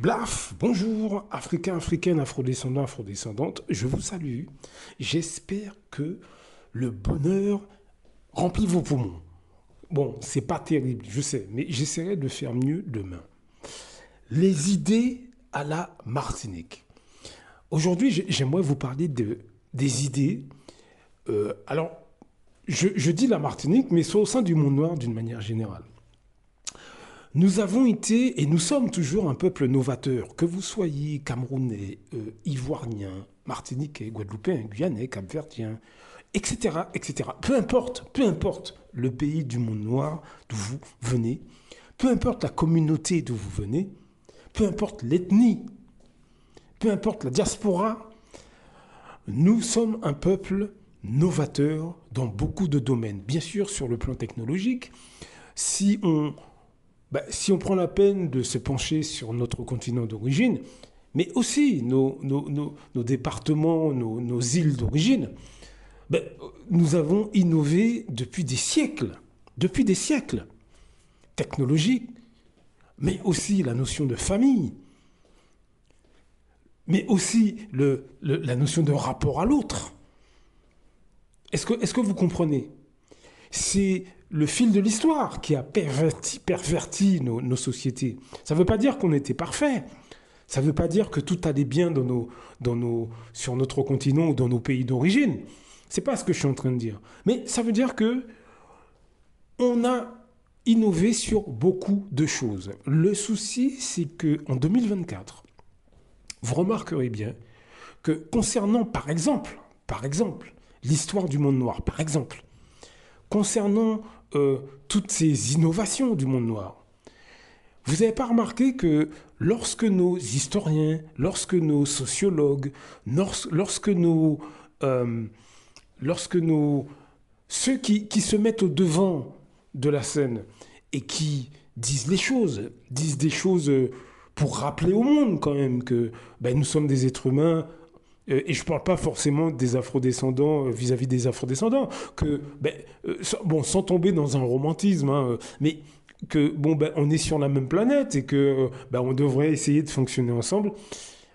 Blaf, bonjour, Africains, Africaines, Afrodescendants, Afrodescendantes, je vous salue. J'espère que le bonheur remplit vos poumons. Bon, c'est pas terrible, je sais, mais j'essaierai de faire mieux demain. Les idées à la Martinique. Aujourd'hui, j'aimerais vous parler des idées. Alors, je dis la Martinique, mais c'est au sein du monde noir d'une manière générale. Nous avons été et nous sommes toujours un peuple novateur, que vous soyez Camerounais, Ivoiriens, Martiniquais, Guadeloupéens, Guyanais, Capverdiens, etc., etc. Peu importe le pays du monde noir d'où vous venez, peu importe la communauté d'où vous venez, peu importe l'ethnie, peu importe la diaspora, nous sommes un peuple novateur dans beaucoup de domaines. Bien sûr, sur le plan technologique, si on prend la peine de se pencher sur notre continent d'origine, mais aussi nos départements, nos îles d'origine, nous avons innové depuis des siècles, technologiques, mais aussi la notion de famille, mais aussi la notion de rapport à l'autre. Est-ce que vous comprenez? C'est le fil de l'histoire qui a perverti nos sociétés. Ça ne veut pas dire qu'on était parfait. Ça ne veut pas dire que tout allait bien sur notre continent ou dans nos pays d'origine. Ce n'est pas ce que je suis en train de dire. Mais ça veut dire que on a innové sur beaucoup de choses. Le souci, c'est qu'en 2024, vous remarquerez bien que concernant, par exemple, l'histoire du monde noir, par exemple, concernant toutes ces innovations du monde noir, vous n'avez pas remarqué que lorsque nos historiens, lorsque nos sociologues, ceux qui se mettent au devant de la scène et qui disent des choses pour rappeler au monde quand même que nous sommes des êtres humains. Et je ne parle pas forcément des afrodescendants vis-à-vis des afrodescendants, sans tomber dans un romantisme, hein, mais que on est sur la même planète et que on devrait essayer de fonctionner ensemble.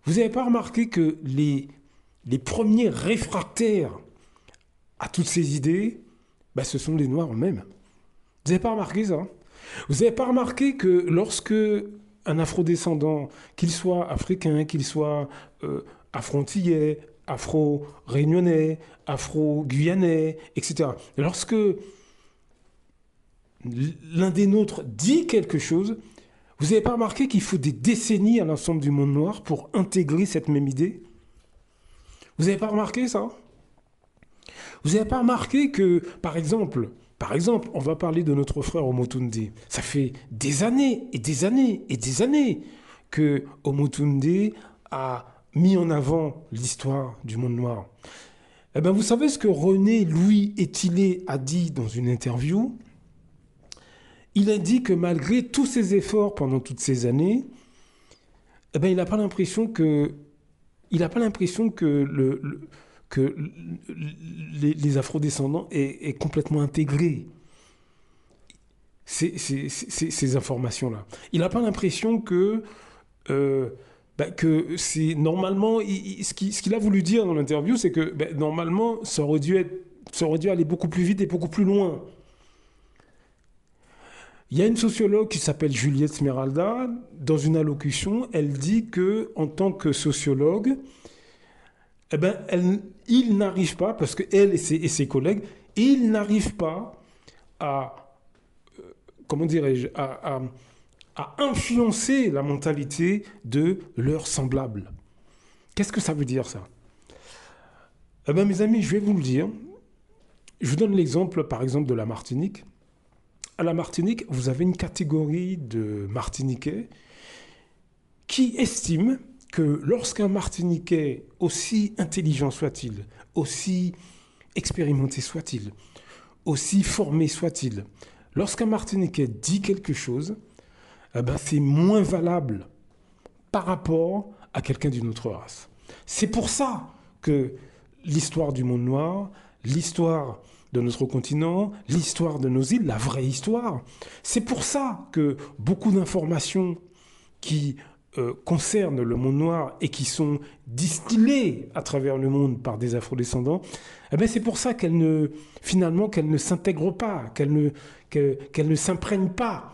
Vous n'avez pas remarqué que les premiers réfractaires à toutes ces idées, ce sont les Noirs eux-mêmes. Vous n'avez pas remarqué ça? Vous n'avez pas remarqué que lorsque un afrodescendant, qu'il soit africain, qu'il soit afro-antillais, afro-réunionnais, afro-guyanais, etc. Lorsque l'un des nôtres dit quelque chose, vous n'avez pas remarqué qu'il faut des décennies à l'ensemble du monde noir pour intégrer cette même idée? Vous n'avez pas remarqué ça? Vous n'avez pas remarqué que, par exemple, on va parler de notre frère Omotunde. Ça fait des années et des années et des années que Omotunde a mis en avant l'histoire du monde noir. Vous savez ce que René Louis Etilé a dit dans une interview? Il a dit que malgré tous ses efforts pendant toutes ces années, il n'a pas l'impression que les afrodescendants aient complètement intégré ces informations-là. Il n'a pas l'impression que c'est normalement, ce qu'il a voulu dire dans l'interview, c'est que normalement, ça aurait dû aller beaucoup plus vite et beaucoup plus loin. Il y a une sociologue qui s'appelle Juliette Smeralda. Dans une allocution, elle dit que en tant que sociologue, il n'arrive pas, parce qu'elle et ses collègues, ils n'arrivent pas à, à influencer la mentalité de leurs semblables. Qu'est-ce que ça veut dire, ça? Mes amis, je vais vous le dire. Je vous donne l'exemple, par exemple, de la Martinique. À la Martinique, vous avez une catégorie de Martiniquais qui estiment que lorsqu'un Martiniquais, aussi intelligent soit-il, aussi expérimenté soit-il, aussi formé soit-il, lorsqu'un Martiniquais dit quelque chose, c'est moins valable par rapport à quelqu'un d'une autre race. C'est pour ça que l'histoire du monde noir, l'histoire de notre continent, l'histoire de nos îles, la vraie histoire, c'est pour ça que beaucoup d'informations qui concernent le monde noir et qui sont distillées à travers le monde par des afrodescendants, eh bien c'est pour ça finalement, qu'elles ne s'intègrent pas, qu'elles ne s'imprègnent pas,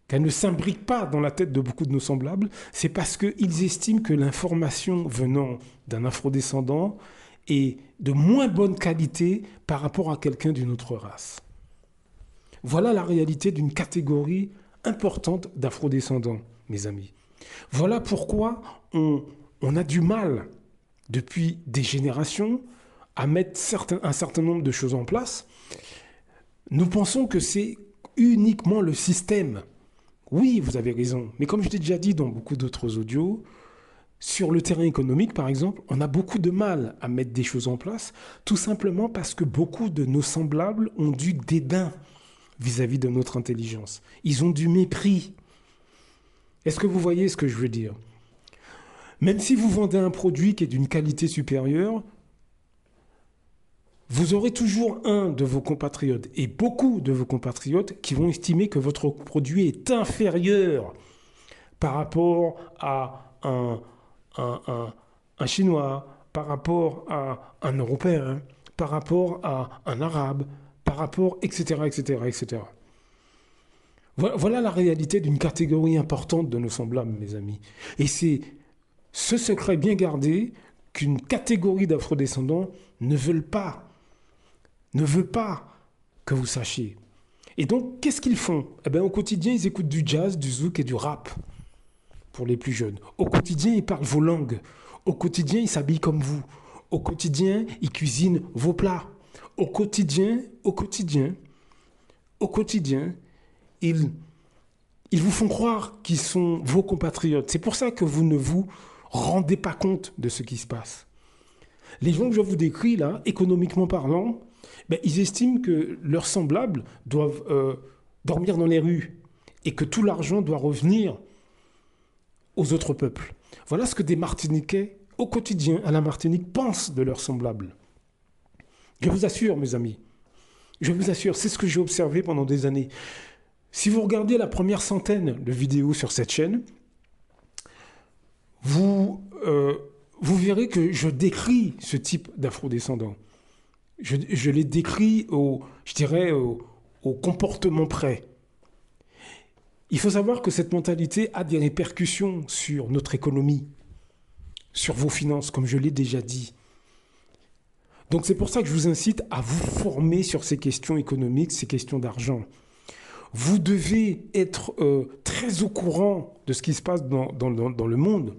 qu'elles ne s'imbriquent pas dans la tête de beaucoup de nos semblables. C'est parce qu'ils estiment que l'information venant d'un afrodescendant est de moins bonne qualité par rapport à quelqu'un d'une autre race. Voilà la réalité d'une catégorie importante d'afrodescendants, mes amis. Voilà pourquoi on a du mal, depuis des générations, à mettre un certain nombre de choses en place. Nous pensons que c'est uniquement le système. Oui, vous avez raison, mais comme je l'ai déjà dit dans beaucoup d'autres audios, sur le terrain économique, par exemple, on a beaucoup de mal à mettre des choses en place, tout simplement parce que beaucoup de nos semblables ont du dédain vis-à-vis de notre intelligence. Ils ont du mépris. Est-ce que vous voyez ce que je veux dire? Même si vous vendez un produit qui est d'une qualité supérieure, vous aurez toujours un de vos compatriotes et beaucoup de vos compatriotes qui vont estimer que votre produit est inférieur par rapport à un Chinois, par rapport à un Européen, par rapport à un Arabe, par rapport, etc., etc., etc. Voilà la réalité d'une catégorie importante de nos semblables, mes amis. Et c'est ce secret bien gardé qu'une catégorie d'afrodescendants ne veut pas que vous sachiez. Et donc, qu'est-ce qu'ils font? Eh bien, au quotidien, ils écoutent du jazz, du zouk et du rap, pour les plus jeunes. Au quotidien, ils parlent vos langues. Au quotidien, ils s'habillent comme vous. Au quotidien, ils cuisinent vos plats. Au quotidien, ils vous font croire qu'ils sont vos compatriotes. C'est pour ça que vous ne vous rendez pas compte de ce qui se passe. Les gens que je vous décris là, économiquement parlant, ben, ils estiment que leurs semblables doivent dormir dans les rues et que tout l'argent doit revenir aux autres peuples. Voilà ce que des Martiniquais, au quotidien, à la Martinique, pensent de leurs semblables. Je vous assure, mes amis, je vous assure, c'est ce que j'ai observé pendant des années. Si vous regardez la première centaine de vidéos sur cette chaîne, vous verrez que je décris ce type d'afrodescendants. Je les décris au comportement près. Il faut savoir que cette mentalité a des répercussions sur notre économie, sur vos finances, comme je l'ai déjà dit. Donc c'est pour ça que je vous incite à vous former sur ces questions économiques, ces questions d'argent. Vous devez être très au courant de ce qui se passe dans le monde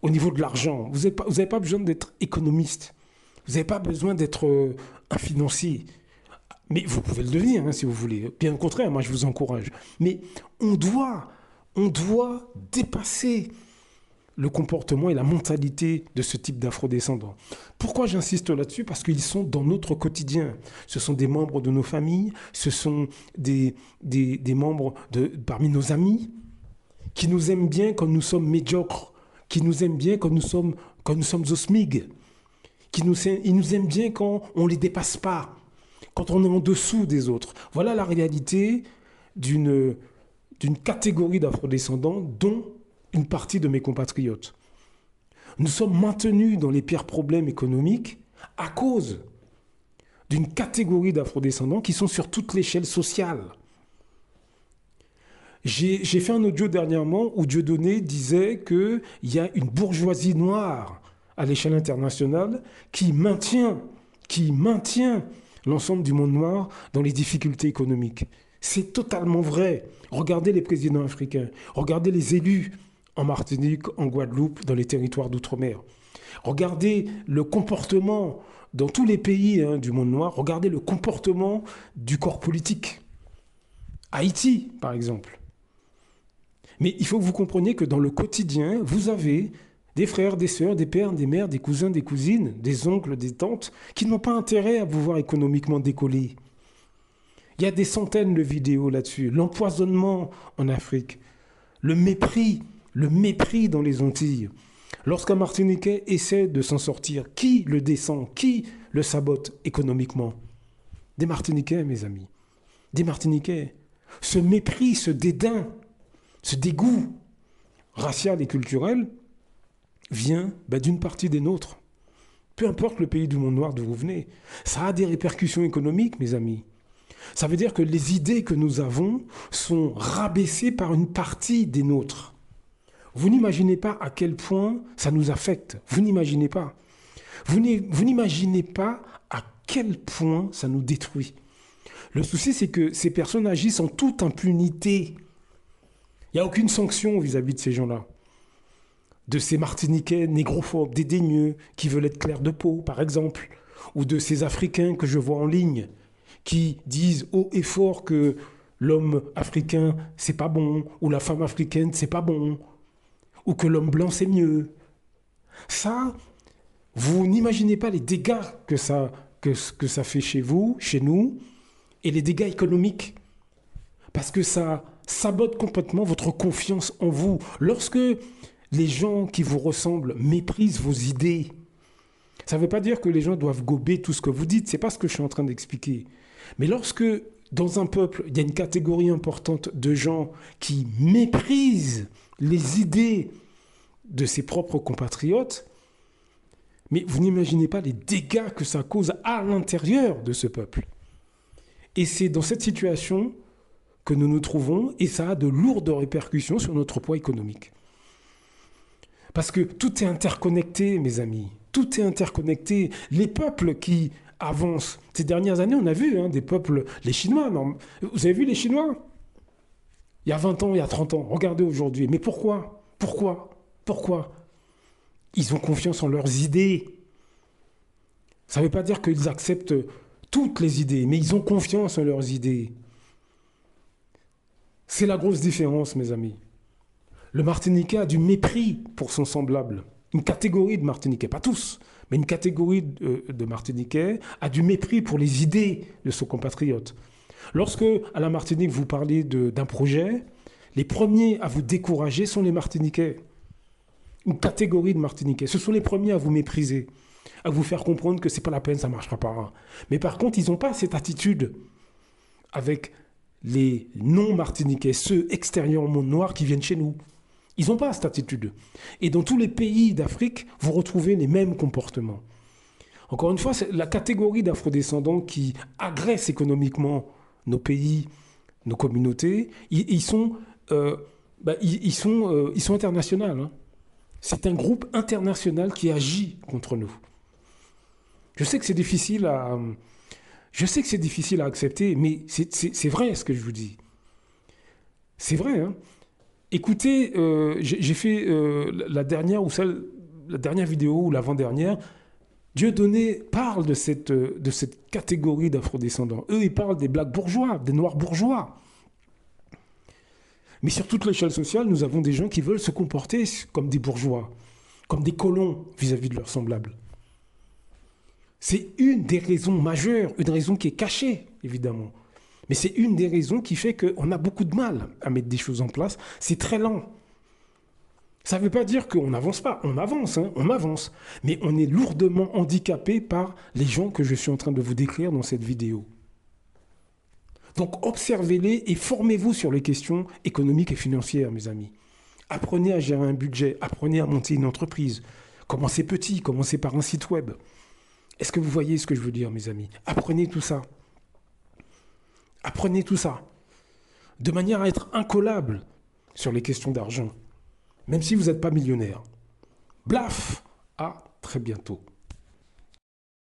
au niveau de l'argent. Vous n'avez pas besoin d'être économiste. Vous n'avez pas besoin d'être un financier. Mais vous pouvez le devenir hein, si vous voulez. Bien au contraire, moi je vous encourage. Mais on doit dépasser le comportement et la mentalité de ce type d'afrodescendants. Pourquoi j'insiste là-dessus? Parce qu'ils sont dans notre quotidien. Ce sont des membres de nos familles, ce sont des membres parmi nos amis qui nous aiment bien quand nous sommes médiocres, qui nous aiment bien quand nous sommes au SMIG, ils nous aiment bien quand on ne les dépasse pas, quand on est en dessous des autres. Voilà la réalité d'une catégorie d'afrodescendants dont une partie de mes compatriotes. Nous sommes maintenus dans les pires problèmes économiques à cause d'une catégorie d'afrodescendants qui sont sur toute l'échelle sociale. J'ai fait un audio dernièrement où Dieudonné disait qu'il y a une bourgeoisie noire à l'échelle internationale qui maintient l'ensemble du monde noir dans les difficultés économiques. C'est totalement vrai. Regardez les présidents africains, regardez les élus en Martinique, en Guadeloupe, dans les territoires d'outre-mer. Regardez le comportement dans tous les pays du monde noir, regardez le comportement du corps politique. Haïti, par exemple. Mais il faut que vous compreniez que dans le quotidien, vous avez des frères, des sœurs, des pères, des mères, des cousins, des cousines, des oncles, des tantes, qui n'ont pas intérêt à vous voir économiquement décoller. Il y a des centaines de vidéos là-dessus. L'empoisonnement en Afrique, le mépris dans les Antilles. Lorsqu'un Martiniquais essaie de s'en sortir, qui le descend, qui le sabote économiquement? Des Martiniquais, mes amis. Des Martiniquais. Ce mépris, ce dédain, ce dégoût raciale et culturelle vient d'une partie des nôtres. Peu importe le pays du monde noir d'où vous venez. Ça a des répercussions économiques, mes amis. Ça veut dire que les idées que nous avons sont rabaissées par une partie des nôtres. Vous n'imaginez pas à quel point ça nous affecte. Vous n'imaginez pas. Vous n'imaginez pas à quel point ça nous détruit. Le souci, c'est que ces personnes agissent en toute impunité. Il n'y a aucune sanction vis-à-vis de ces gens-là. De ces Martiniquais négrophobes, dédaigneux, qui veulent être clairs de peau, par exemple. Ou de ces Africains que je vois en ligne, qui disent haut et fort que l'homme africain, c'est pas bon, ou la femme africaine, c'est pas bon, ou que l'homme blanc, c'est mieux. Ça, vous n'imaginez pas les dégâts que ça fait chez vous, chez nous, et les dégâts économiques. Parce que ça sabote complètement votre confiance en vous. Lorsque les gens qui vous ressemblent méprisent vos idées, ça ne veut pas dire que les gens doivent gober tout ce que vous dites. Ce n'est pas ce que je suis en train d'expliquer. Mais lorsque, dans un peuple, il y a une catégorie importante de gens qui méprisent les idées de ses propres compatriotes, mais vous n'imaginez pas les dégâts que ça cause à l'intérieur de ce peuple. Et c'est dans cette situation que nous nous trouvons, et ça a de lourdes répercussions sur notre poids économique. Parce que tout est interconnecté, mes amis. Tout est interconnecté. Les peuples qui avancent. Ces dernières années, on a vu des peuples, les Chinois. Non, vous avez vu les Chinois? Il y a 20 ans, il y a 30 ans. Regardez aujourd'hui. Mais pourquoi? Pourquoi? Ils ont confiance en leurs idées. Ça ne veut pas dire qu'ils acceptent toutes les idées, mais ils ont confiance en leurs idées. C'est la grosse différence, mes amis. Le Martiniquais a du mépris pour son semblable. Une catégorie de Martiniquais, pas tous, mais une catégorie de Martiniquais a du mépris pour les idées de son compatriote. Lorsque, à la Martinique, vous parlez d'un projet, les premiers à vous décourager sont les Martiniquais. Une catégorie de Martiniquais. Ce sont les premiers à vous mépriser, à vous faire comprendre que ce n'est pas la peine, ça ne marchera pas. Mais par contre, ils n'ont pas cette attitude avec les non-Martiniquais, ceux extérieurs au monde noir qui viennent chez nous. Ils n'ont pas cette attitude. Et dans tous les pays d'Afrique, vous retrouvez les mêmes comportements. Encore une fois, c'est la catégorie d'afrodescendants qui agressent économiquement nos pays, nos communautés. Ils sont internationaux. Hein. C'est un groupe international qui agit contre nous. Je sais que c'est difficile à accepter, mais c'est vrai ce que je vous dis. C'est vrai, hein. Écoutez, j'ai fait la dernière vidéo ou l'avant-dernière. Dieudonné parle de cette catégorie d'afrodescendants. Eux, ils parlent des blacks bourgeois, des noirs bourgeois. Mais sur toute l'échelle sociale, nous avons des gens qui veulent se comporter comme des bourgeois, comme des colons vis-à-vis de leurs semblables. C'est une des raisons majeures, une raison qui est cachée, évidemment. Mais c'est une des raisons qui fait qu'on a beaucoup de mal à mettre des choses en place. C'est très lent. Ça ne veut pas dire qu'on n'avance pas. On avance, on avance. Mais on est lourdement handicapé par les gens que je suis en train de vous décrire dans cette vidéo. Donc observez-les et formez-vous sur les questions économiques et financières, mes amis. Apprenez à gérer un budget, apprenez à monter une entreprise. Commencez petit, commencez par un site web. Est-ce que vous voyez ce que je veux dire, mes amis? Apprenez tout ça. Apprenez tout ça, de manière à être incollable sur les questions d'argent, même si vous n'êtes pas millionnaire. Blaf! À très bientôt.